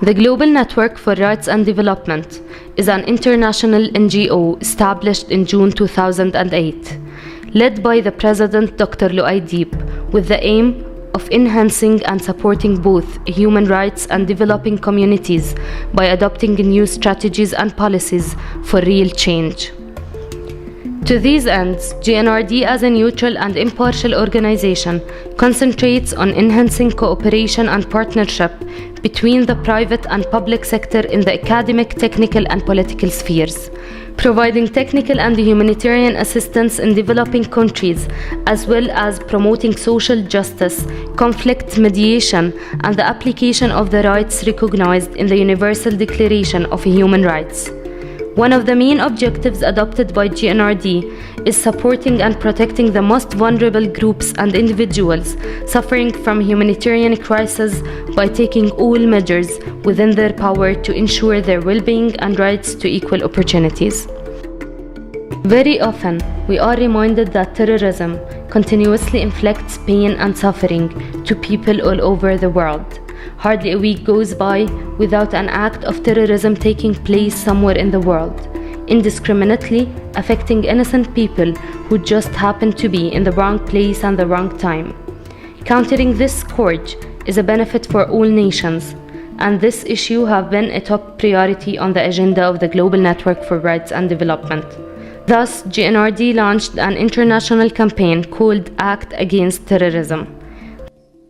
The Global Network for Rights and Development is an international NGO established in June 2008, led by the President Dr. Luay Deep, with the aim of enhancing and supporting both human rights and developing communities by adopting new strategies and policies for real change. To these ends, GNRD as a neutral and impartial organization concentrates on enhancing cooperation and partnership between the private and public sector in the academic, technical and political spheres, providing technical and humanitarian assistance in developing countries, as well as promoting social justice, conflict mediation, and the application of the rights recognized in the Universal Declaration of Human Rights. One of the main objectives adopted by GNRD is supporting and protecting the most vulnerable groups and individuals suffering from humanitarian crises by taking all measures within their power to ensure their well-being and rights to equal opportunities. Very often, we are reminded that terrorism continuously inflicts pain and suffering to people all over the world. Hardly a week goes by without an act of terrorism taking place somewhere in the world, indiscriminately affecting innocent people who just happen to be in the wrong place and the wrong time. Countering this scourge is a benefit for all nations, and this issue has been a top priority on the agenda of the Global Network for Rights and Development. Thus, GNRD launched an international campaign called Act Against Terrorism.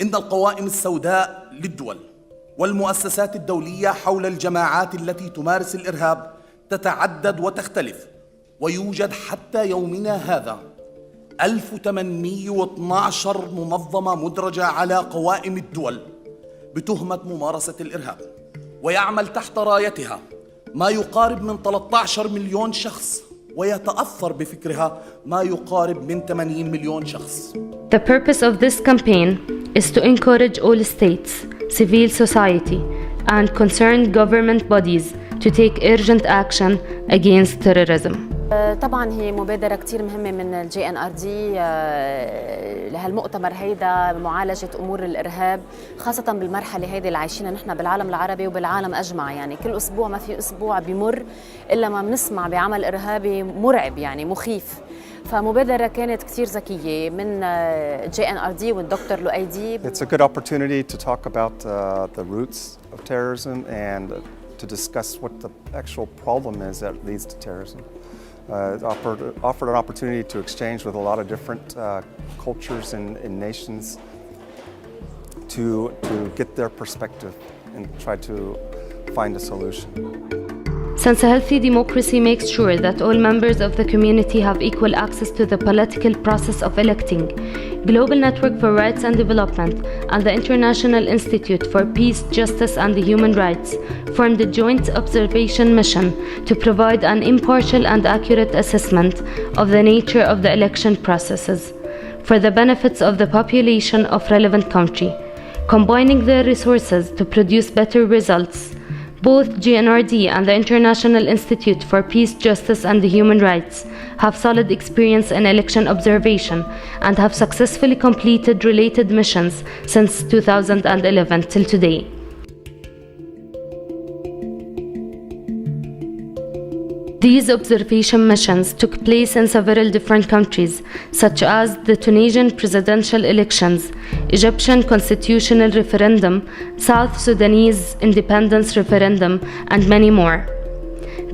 إن القوائم السوداء للدول والمؤسسات الدولية حول الجماعات التي تمارس الإرهاب تتعدد وتختلف، ويوجد حتى يومنا هذا 1812 منظمة مدرجة على قوائم الدول بتهمة ممارسة الإرهاب، ويعمل تحت رايتها ما يقارب من 13 مليون شخص، ويتأثر بفكرها ما يقارب من 80 مليون شخص. The purpose of this campaign is to encourage all states, civil society, and concerned government bodies to take urgent action against terrorism. طبعا هي مبادرة كتير مهمة من الجي ان ار دي لهالمؤتمر هيدا بمعالجة أمور الإرهاب، خاصة بالمرحلة هيدي اللي عايشينها نحن بالعالم العربي وبالعالم أجمع. يعني كل أسبوع ما في أسبوع بيمر إلا ما بنسمع بعمل إرهابي مرعب، يعني مخيف. فمبادرة كانت كتير ذكية من جي ان ار دي والدكتور لؤي ديب. It's a good opportunity to talk about the roots of terrorism and to discuss what the actual problem is that leads to terrorism. It offered an opportunity to exchange with a lot of different cultures and nations to get their perspective and try to find a solution. Since a healthy democracy makes sure that all members of the community have equal access to the political process of electing, Global Network for Rights and Development and the International Institute for Peace, Justice and Human Rights formed a joint observation mission to provide an impartial and accurate assessment of the nature of the election processes for the benefits of the population of relevant country, combining their resources to produce better results. Both GNRD and the International Institute for Peace, Justice and Human Rights have solid experience in election observation and have successfully completed related missions since 2011 till today. These observation missions took place in several different countries, such as the Tunisian presidential elections, Egyptian constitutional referendum, South Sudanese independence referendum, and many more.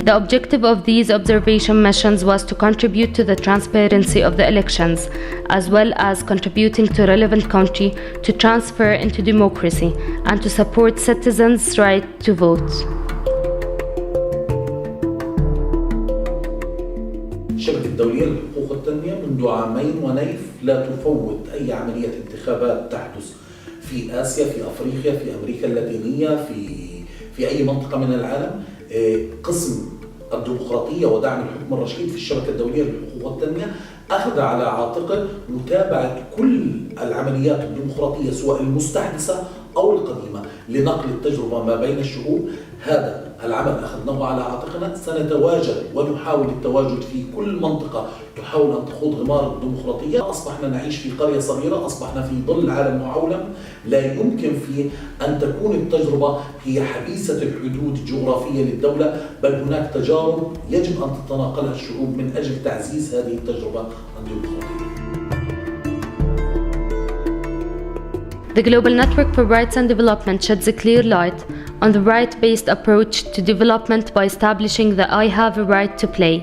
The objective of these observation missions was to contribute to the transparency of the elections, as well as contributing to relevant country to transfer into democracy and to support citizens' right to vote. الشبكة الدولية لحقوق التنمية منذ عامين ونيف لا تفوت أي عملية انتخابات تحدث في آسيا، في أفريقيا، في أمريكا اللاتينية، في أي منطقة من العالم. قسم الديمقراطية ودعم الحكم الرشيد في الشبكة الدولية لحقوق التنمية أخذ على عاتقه متابعة كل العمليات الديمقراطية سواء المستحدثة أو القديمة لنقل التجربة ما بين الشعوب. هذا العمل أخذناه على عاتقنا، سنتواجد ونحاول التواجد في كل منطقة تحاول أن تخوض غمار الديمقراطية. أصبحنا نعيش في قرية صغيرة، أصبحنا في ظل عالم معولم لا يمكن فيه أن تكون التجربة هي حبيسة الحدود الجغرافية للدولة، بل هناك تجارب يجب أن تتناقلها الشعوب من أجل تعزيز هذه التجربة الديمقراطية. The Global Network for Rights and Development sheds a clear light on the right-based approach to development by establishing the I Have a Right to Play.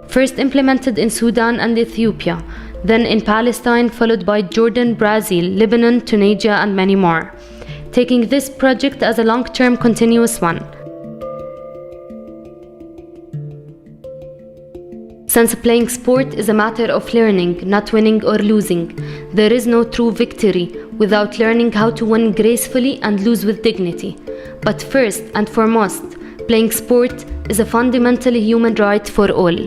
First implemented in Sudan and Ethiopia, then in Palestine, followed by Jordan, Brazil, Lebanon, Tunisia, and many more, taking this project as a long-term continuous one. Since playing sport is a matter of learning, not winning or losing, there is no true victory without learning how to win gracefully and lose with dignity. But first and foremost, playing sport is a fundamentally human right for all.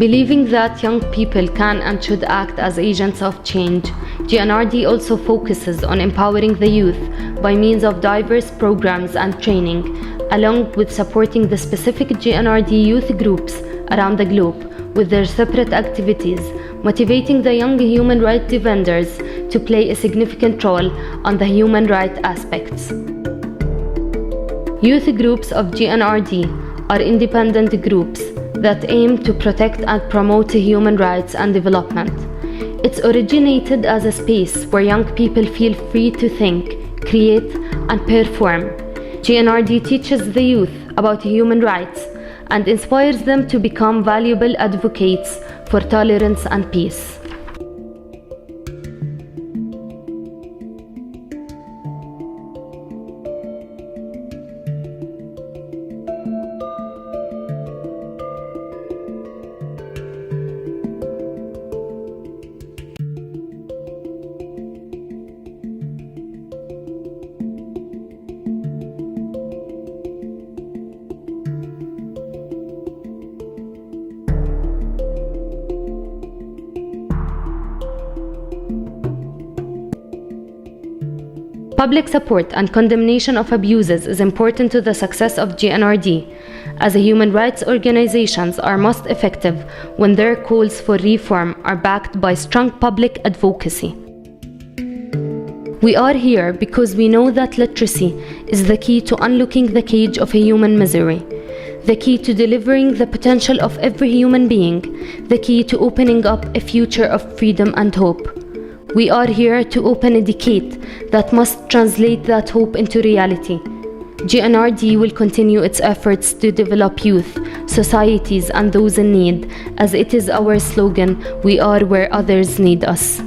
Believing that young people can and should act as agents of change, GNRD also focuses on empowering the youth by means of diverse programs and training, along with supporting the specific GNRD youth groups around the globe with their separate activities, motivating the young human rights defenders to play a significant role on the human rights aspects. Youth groups of GNRD are independent groups that aim to protect and promote human rights and development. It's originated as a space where young people feel free to think, create, and perform. GNRD teaches the youth about human rights and inspires them to become valuable advocates for tolerance and peace. Public support and condemnation of abuses is important to the success of GNRD, as human rights organizations are most effective when their calls for reform are backed by strong public advocacy. We are here because we know that literacy is the key to unlocking the cage of human misery, the key to delivering the potential of every human being, the key to opening up a future of freedom and hope. We are here to open a decade that must translate that hope into reality. GNRD will continue its efforts to develop youth, societies, and those in need, as it is our slogan, "We are where others need us."